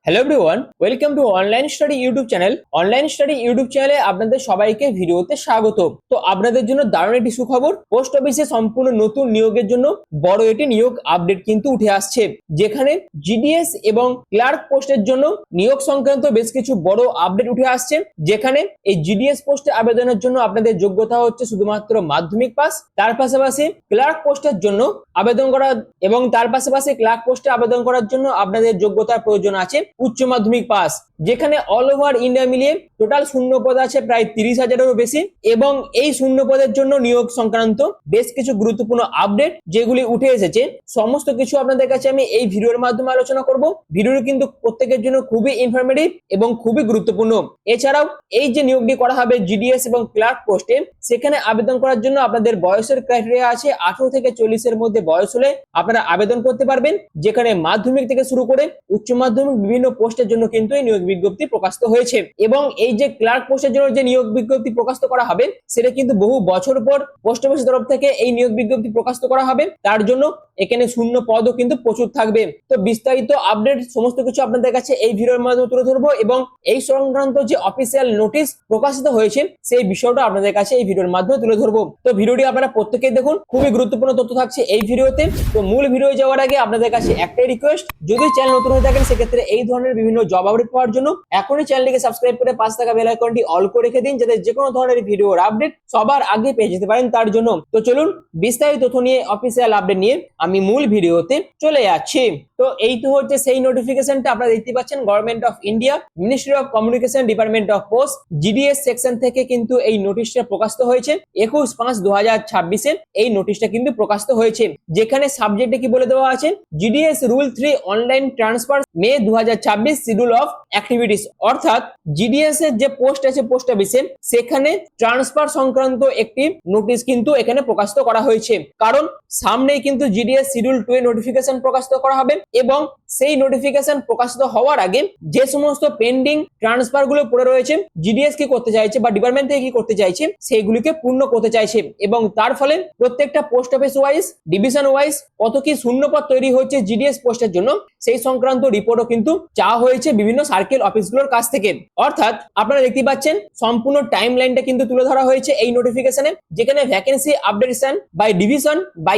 Hello everyone, welcome to online study YouTube channel. Online study YouTube চ্যানেলে আপনাদের সবাইকে ভিডিওতে স্বাগত। তো আপনাদের জন্য দারুণ একটি সুখবর, পোস্ট অফিসে সম্পূর্ণ নতুন নিয়োগের জন্য বড় একটি নিয়োগ আপডেট কিন্তু উঠে আসছে, যেখানে জিডিএস এবং ক্লার্ক পোস্টের জন্য নিয়োগ সংক্রান্ত বেশ কিছু বড় আপডেট উঠে আসছে। যেখানে এই জিডিএস পোস্টে আবেদনের জন্য আপনাদের যোগ্যতা হচ্ছে শুধুমাত্র মাধ্যমিক পাস, তার পাশাপাশি ক্লার্ক পোস্টের জন্য আবেদন করা এবং তার পাশাপাশি ক্লার্ক পোস্টে আবেদন করার জন্য আপনাদের যোগ্যতার প্রয়োজন আছে উচ্চ মাধ্যমিক পাস। যেখানে অল ওভার ইন্ডিয়া মিলিয়ে টোটাল শূন্য পদ আছে প্রায় 30,000-এরও বেশি, এবং এই শূন্য পদের জন্য নিয়োগ সংক্রান্ত বেশ কিছু গুরুত্বপূর্ণ আপডেট যেগুলি উঠে এসেছে, সমস্ত কিছু আপনাদের কাছে আমি এই ভিডিওর মাধ্যমে আলোচনা করব। ভিডিওটি কিন্তু প্রত্যেকের জন্য খুবই ইনফরমেটিভ এবং খুবই গুরুত্বপূর্ণ। এছাড়াও এই যে নিয়োগটি করা হবে জিডিএস এবং ক্লার্ক পোস্টে, সেখানে আবেদন করার জন্য আপনাদের বয়সের ক্রাইটেরিয়া আছে 18 থেকে 40-এর মধ্যে বয়স হলে আপনারা আবেদন করতে পারবেন। যেখানে মাধ্যমিক থেকে শুরু করে উচ্চ মাধ্যমিক বিভিন্ন পোস্টের জন্য কিন্তু এই নিয়োগ বিজ্ঞপ্তি প্রকাশিত হয়েছে। এবং এই যে ক্লার্ক পোস্টের জন্য যে নিয়োগ বিজ্ঞপ্তি প্রকাশিত করা হবে, সেটা কিন্তু বহু বছর পর পোস্ট অফিসের তরফ থেকে এই নিয়োগ বিজ্ঞপ্তি প্রকাশিত করা হবে। তার জন্য এখানে শূন্য পদও কিন্তু প্রচুর থাকবে। তো বিস্তারিত আপডেট সমস্ত কিছু আপনাদের কাছে এই ভিডিওর মাধ্যমে তুলে ধরবো, এবং এই সংক্রান্ত যে অফিসিয়াল নোটিশ প্রকাশিত হয়েছে সেই বিষয়টা আপনাদের কাছে এই ভিডিওর মাধ্যমে তুলে ধরবো। তো ভিডিওটি আপনারা প্রত্যেকেই দেখুন, খুবই গুরুত্বপূর্ণ তথ্য থাকছে এই ভিডিওতে। তো মূল ভিডিও যাওয়ার আগে আপনাদের কাছে একটাই রিকোয়েস্ট, যদি চ্যানেল নতুন হয়ে থাকেন সেক্ষেত্রে এই ধরনের বিভিন্ন জব আপডেট পাওয়ার জন্য এখনই চ্যানেলটিকে সাবস্ক্রাইব করে পাশে থাকা বেল আইকনটি অল করে রেখে দিন, যাতে যে কোনো ধরনের ভিডিওর আপডেট সবার আগে পেয়ে যেতে পারেন তার জন্য। তো চলুন বিস্তারিত তথ্য নিয়ে, অফিসিয়াল আপডেট নিয়ে আমি মূল ভিডিওতে চলে যাচ্ছি। তো এই তো হচ্ছে সেই নোটিফিকেশনটা আপনারা দেখতে পাচ্ছেন, government of India, ministry of communication, department of post, GDS section থেকে কিন্তু এই নোটিশটা প্রকাশিত হয়েছে। 21/5/2026 এই নোটিশটা কিন্তু প্রকাশিত হয়েছে, যেখানে সাবজেক্টে কি বলে দেওয়া আছে, GDS rule 3 online transfer May 2026 schedule of activities. অর্থাৎ জিডিএস এর যে পোস্ট আছে পোস্ট অফিসে, সেখানে ট্রান্সফার সংক্রান্ত একটি নোটিশ কিন্তু এখানে প্রকাশিত করা হয়েছে। কারণ সামনেই কিন্তু জিডিএস শিডিউল 2 এর নোটিফিকেশন প্রকাশিত করা হবে, এবং সেই নোটিফিকেশন প্রকাশিত হওয়ার আগে যে সমস্ত পেন্ডিং ট্রান্সফার গুলো পড়ে রয়েছে, জিডিএস কি করতে চাইছে বা ডিপার্টমেন্ট থেকে কি করতে চাইছে সেইগুলিকে পূর্ণ করতে চাইছে। এবং তার ফলে প্রত্যেকটা post office wise, division wise কত কি শূন্যপদ তৈরি হচ্ছে জিডিএস পোস্টের জন্য, সেই সংক্রান্ত রিপোর্টও কিন্তু চাওয়া হয়েছে বিভিন্ন সার্কেল অফিসগুলোর কাছ থেকে। অর্থাৎ আপনারা দেখতে পাচ্ছেন সম্পূর্ণ টাইম লাইনটা কিন্তু তুলে ধরা হয়েছে এই নোটিফিকেশনে, যেখানে vacancy updation by division by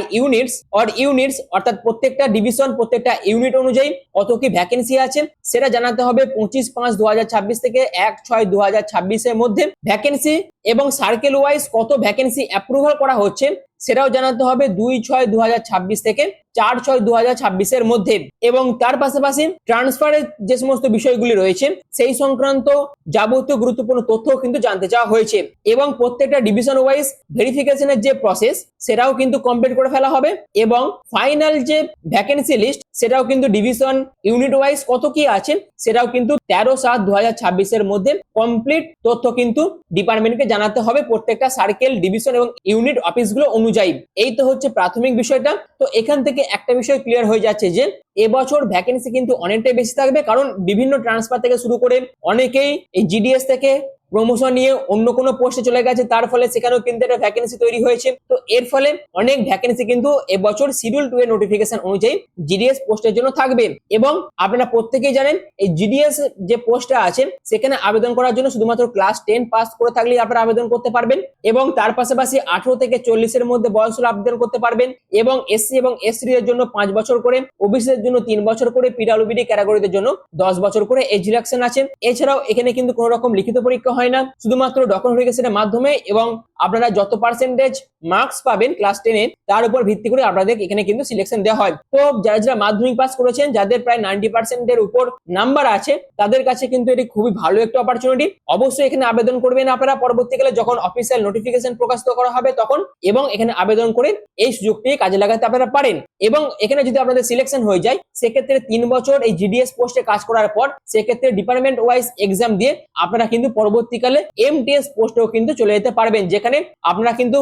units অর্থাৎ প্রত্যেকটা ডিভিশন প্রত্যেকটা ইউনিট অনুযায়ী কত কি ভ্যাকেন্সি আছে সেটা জানাতে হবে 25/5/2026 থেকে 1/6/2026 এর মধ্যে ভ্যাকেন্সি, এবং সার্কেল ওয়াইজ কত ভ্যাকেন্সি অ্যাপ্রুভাল করা হচ্ছে সেটাও জানাতে হবে 2/6/2026 থেকে 4/6/2026 এর মধ্যে। এবং তার পাশাপাশি ট্রান্সফারের যে সমস্ত বিষয়গুলি রয়েছে সেই সংক্রান্ত যাবতীয় গুরুত্বপূর্ণ তথ্য কিন্তু জানতে চাওয়া হয়েছে। এবং প্রত্যেকটা ডিভিশন ওয়াইজ ভেরিফিকেশনের যে প্রসেস সেটাও কিন্তু কমপ্লিট করে ফেলা হবে, এবং ফাইনাল যে ভ্যাকেন্সি লিস্ট সেটাও কিন্তু ডিভিশন ইউনিট ওয়াইজ কত কি আছে সেটাও কিন্তু 13/7/2026 এর মধ্যে কমপ্লিট তথ্য কিন্তু ডিপার্টমেন্টকে জানাতে হবে প্রত্যেকটা সার্কেল, ডিভিশন এবং ইউনিট অফিসগুলো অনুযায়ী। এই তো হচ্ছে প্রাথমিক বিষয়টা। তো এখান থেকে একটা বিষয় ক্লিয়ার হয়ে যাচ্ছে যে এবছর ভ্যাকেন্সি কিন্তু অনেকটাই বেশি থাকবে, কারণ বিভিন্ন ট্রান্সফার থেকে শুরু করে অনেকেই এই জিডিএস থেকে প্রমোশন নিয়ে অন্য কোনো পোস্টে চলে গেছে, তার ফলে সেখানেও কিন্তু একটা ভ্যাকেন্সি তৈরি হয়েছে। তো এর ফলে অনেক ভ্যাকেন্সি কিন্তু এবছর শিডিউল 2 এর নোটিফিকেশন অনুযায়ী জিডিএস পোস্টের জন্য থাকবে। এবং আপনারা প্রত্যেকেই জানেন এই জিডিএস যে পোস্টটা আছে সেখানে আবেদন করার জন্য শুধুমাত্র ক্লাস 10 পাস করে থাকলেই আপনারা আবেদন করতে পারবেন, এবং তার পাশাপাশি 18 থেকে 40-এর মধ্যে বয়স হলে আবেদন করতে পারবেন। এবং এসসি এবং এসটি এর জন্য 5 বছর করে, ওবিসি এর জন্য 3 বছর করে, পিডব্লিউডি ক্যাটাগরিদের জন্য 10 বছর করে এজ রিল্যাক্সেশন আছে। এছাড়াও এখানে কিন্তু কোনো রকম লিখিত পরীক্ষা হয় না, শুধুমাত্র ডকুমেন্টেশনের মাধ্যমে, এবং আপনারা যত পার্সেন্টেজ মার্কস পাবেন ক্লাস 10 এ তার উপর ভিত্তি করে আপনাদের এখানে কিন্তু সিলেকশন দেওয়া হয়। তো যারা যারা মাধ্যমিক পাস করেছেন, যাদের প্রায় 90% এর উপর নাম্বার আছে, তাদের কাছে কিন্তু এটি খুবই ভালো একটা অপরচুনিটি। অবশ্যই এখানে আবেদন করবেন আপনারা পরবর্তীকালে যখন অফিসিয়াল নোটিফিকেশন প্রকাশিত করা হবে তখন, এবং এখানে আবেদন করে এই সুযোগটি কাজে লাগাতে আপনারা পারেন। এবং এখানে যদি আপনাদের সিলেকশন হয়ে যায় সেক্ষেত্রে 3 বছর এই জিডিএস পোস্টে কাজ করার পর সেক্ষেত্রে ডিপার্টমেন্ট ওয়াইজ এক্সাম দিয়ে আপনারা কিন্তু পরবর্তীকালে এমটিএস পোস্টেও কিন্তু চলে যেতে পারবেন, যেখানে আপনারা কিন্তু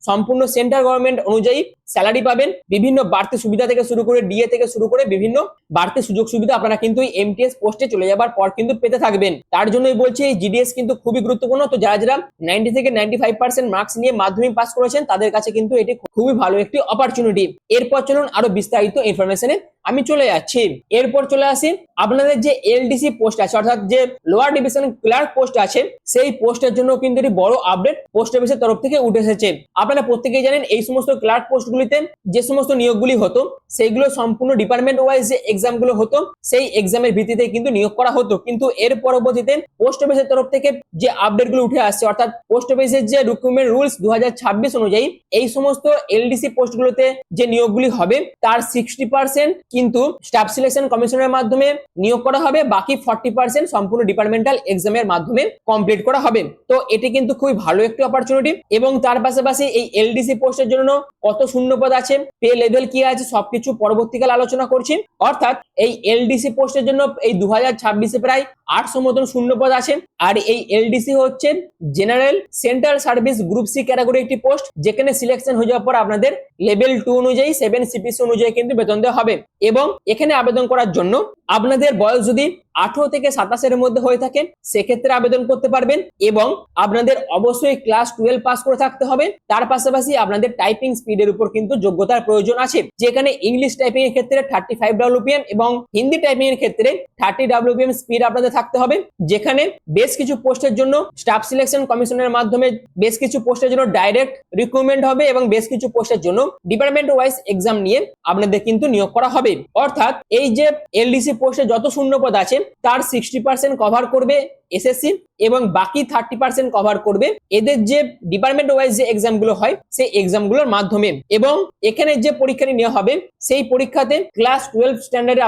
সম্পূর্ণ সেন্ট্রাল গভর্নমেন্ট অনুযায়ী স্যালারি পাবেন, বিভিন্ন বাড়তি সুবিধা থেকে শুরু করে ডিএ থেকে শুরু করে বিভিন্ন বাড়তি সুযোগ সুবিধা আপনারা কিন্তু এই এমটিএস পোস্টে চলে যাবার পর কিন্তু পেতে থাকবেন। তার জন্যই বলছি এই জিডিএস কিন্তু খুবই গুরুত্বপূর্ণ। তো যারা যারা 90 থেকে 95% মার্কস নিয়ে মাধ্যমিক পাস করেছেন তাদের কাছে কিন্তু এটি খুবই ভালো একটি অপরচুনিটি। এরপর চলুন আরো বিস্তারিত ইনফরমেশনে আমি চলে যাচ্ছি। এরপর চলে আসি আপনাদের যে এলডিসি পোস্ট আছে অর্থাৎ যে লোয়ার ডিভিশন ক্লার্ক পোস্ট আছে সেই পোস্টের জন্য কিন্তু একটি বড় আপডেট পোস্ট অফিসের তরফ থেকে উঠে এসেছে। আপনারা প্রত্যেকেই জানেন এই সমস্ত ক্লার্ক পোস্টগুলিতে যে সমস্ত নিয়োগগুলি হতো সেইগুলো সম্পূর্ণ ডিপার্টমেন্ট ওয়াইজ যে এক্সামগুলো হতো সেই এক্সামের ভিত্তিতে কিন্তু নিয়োগ করা হতো, কিন্তু এর পরবর্তীতে পোস্ট অফিসের তরফ থেকে যে আপডেটগুলো উঠে আসছে অর্থাৎ পোস্ট অফিসের যে রিক্রুটমেন্ট রুলস 2026 অনুযায়ী এই সমস্ত এলডিসি পোস্টগুলোতে যে নিয়োগগুলি হবে তার 60% কিন্তু স্টাফ সিলেকশন কমিশনের মাধ্যমে নিয়োগ করা হবে, বাকি 40% সম্পূর্ণ ডিপার্টমেন্টাল এক্সামের মাধ্যমে কমপ্লিট করা হবে। তো এটি কিন্তু খুবই ভালো একটি অপরচুনিটি এবং তার পাশাপাশি এই এলডিসি পোস্টের জন্য কত শূন্যপদ আছে, পে লেভেল কি আছে সবকিছু পরবর্তীকাল আলোচনা করছি। অর্থাৎ এই এলডিসি পোস্টের জন্য এই 2026-এ প্রায় 800 মতন শূন্যপদ আছে। আর এই এলডিসি হচ্ছে general central service group C category একটি পোস্ট, যেখানে সিলেকশন হয়ে যাওয়ার পর আপনাদের লেভেল 2 অনুযায়ী 7 সিপিসি অনুযায়ী কিন্তু বেতন দেওয়া হবে। এবং এখানে আবেদন করার জন্য আপনাদের বয়স যদি 18 থেকে 27-এর মধ্যে হয়ে থাকে সেক্ষেত্রে আবেদন করতে পারবেন এবং আপনাদের অবশ্যই ক্লাস 12 পাস করে থাকতে হবে। তার পাশাপাশি আপনাদের টাইপিং স্পিডের উপর কিন্তু যোগ্যতার প্রয়োজন আছে, যেখানে ইংলিশ টাইপিং এর ক্ষেত্রে 35 ডব্লিউপিএম এবং হিন্দি টাইপিং এর ক্ষেত্রে 30 ডব্লিউপিএম স্পিড আপনাদের থাকতে হবে। যেখানে বেশ কিছু পোস্টের জন্য স্টাফ সিলেকশন কমিশনের মাধ্যমে বেশ কিছু পোস্টের জন্য ডাইরেক্ট রিক্রুটমেন্ট হবে এবং বেশ কিছু পোস্টের জন্য ডিপার্টমেন্ট ওয়াইজ এক্সাম নিয়ে আপনাদের কিন্তু নিয়োগ করা হবে। অর্থাৎ এই যে এলডিসি পোস্টে যত শূন্যপদ আছে তার 60% কভার করবে এসএসসি এবং বাকি 30% কভার করবে এদের যে ডিপার্টমেন্ট ওয়াইজ যে এক্সাম গুলো হয় সেই এক্সাম গুলোর মাধ্যমে। এবং এখানে যে পরীক্ষাটি নেওয়া হবে সেই পরীক্ষাতে ক্লাস 12 স্ট্যান্ডার্ডে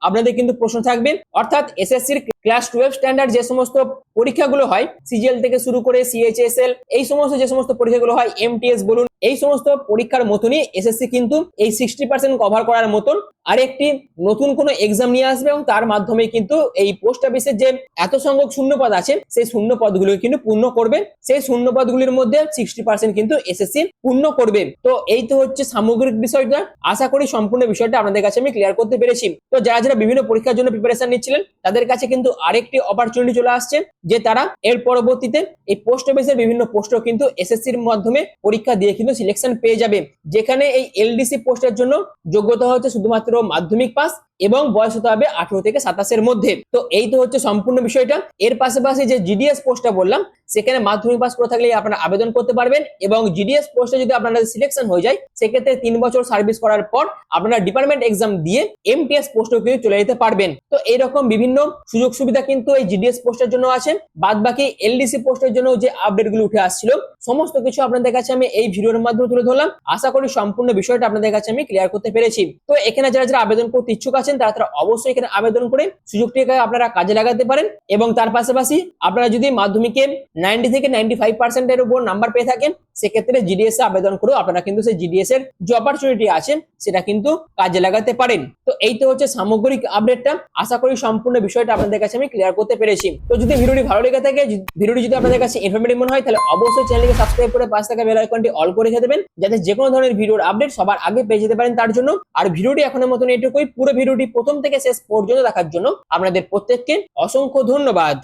আপনাদের কিন্তু প্রশ্ন থাকবে। অর্থাৎ এসএসসির ক্লাস 12 স্ট্যান্ডার্ড যে সমস্ত পরীক্ষাগুলো হয় সিজিএল থেকে শুরু করে সিএইচএসএল এই সমস্ত যে সমস্ত পরীক্ষাগুলো হয় এমটিএস বলুন এই সমস্ত পরীক্ষার মতনই এসএসসি কিন্তু এই 60% কভার করার মতন আরেকটি নতুন কোনো এক্সাম নিয়ে আসবে এবং তার মাধ্যমে কিন্তু এই পোস্ট অফিসের যে এত সংখ্যক শূন্যপদ আছে সেই শূন্য পদগুলো কিন্তু পূর্ণ করবে। সেই শূন্য পদগুলির মধ্যে 60% কিন্তু এসএসসি পূর্ণ করবে। তো এই তো হচ্ছে সামগ্রিক বিষয়টা। আশা করি সম্পূর্ণ বিষয়টা আপনাদের কাছে আমি ক্লিয়ার করতে পেরেছি। তো যারা যারা বিভিন্ন পরীক্ষার জন্য প্রিপারেশন নিচ্ছিলেন তাদের কাছে কিন্তু আরেকটি অপরচুনিটি চলে আসছে যে তারা এর পরবর্তীতে এই পোস্ট অফিসের বিভিন্ন পোস্টও কিন্তু এসএসসির মাধ্যমে পরীক্ষা দিয়ে কিন্তু সিলেকশন পেয়ে যাবে। যেখানে এই এলডিসি পোস্টের জন্য যোগ্যতা হচ্ছে শুধুমাত্র মাধ্যমিক পাস এবং বয়স হতে হবে 18 থেকে 27-এর মধ্যে। তো এই তো হচ্ছে সম্পূর্ণ বিষয়টা। এর পাশাপাশি যে জিডিএস পোস্টটা বললাম সেখানে মাধ্যমিক পাস করে থাকলে আপনারা আবেদন করতে পারবেন এবং জিডিএস পোস্টে যদি আপনাদের সিলেকশন হয়ে যায় সেক্ষেত্রে 3 বছর সার্ভিস করার পর আপনারা ডিপার্টমেন্ট এক্সাম দিয়ে এমটিএস পোস্টও কিন্তু চলে যেতে পারবেন। তো এইরকম বিভিন্ন সুযোগ সুবিধা কিন্তু এই জিডিএস পোস্টের জন্য আছে। বাদ বাকি এলডিসি পোস্টের জন্য যে আপডেটগুলো উঠে আসছিল সমস্ত কিছু আপনাদের কাছে আমি এই ভিডিওর মাধ্যমে তুলে ধরলাম। আশা করি সম্পূর্ণ বিষয়টা আপনাদের কাছে আমি ক্লিয়ার করতে পেরেছি। তো এখানে যারা যারা আবেদন করতে ইচ্ছুক আছেন তারা অবশ্যই এখানে আবেদন করে সুযোগটিকে আপনারা কাজে লাগাতে পারেন। এবং তার পাশাপাশি আপনারা যদি মাধ্যমিকে 90 থেকে 95% এর উপর নাম্বার পেয়ে থাকেন সেক্ষেত্রে জিডিএস এ আবেদন করেও আপনারা কিন্তু সেই জিডিএস এর যে অপরচুনিটি আছে সেটা কিন্তু কাজে লাগাতে পারেন। তো এই তো হচ্ছে সামগ্রিক আপডেটটা। আশা করি সম্পূর্ণ বিষয়টা আপনাদের কাছে আমি ক্লিয়ার করতে পেরেছি। তো যদি ভিডিওটি ভালো লেগে থাকে, ভিডিওটি যদি আপনাদের কাছে ইনফরমেটিভ মনে হয় তাহলে অবশ্যই চ্যানেলকে সাবস্ক্রাইব করে পাশে থাকা বেল আইকনটি অল করে রেখে দেবেন যাতে যে কোনো ধরনের ভিডিওর আপডেট সবার আগে পেয়ে যেতে পারেন তার জন্য। আর ভিডিওটি এখনের মতন এটুকুই। পুরো ভিডিওটি প্রথম থেকে শেষ পর্যন্ত দেখার জন্য আপনাদের প্রত্যেককে অসংখ্য ধন্যবাদ।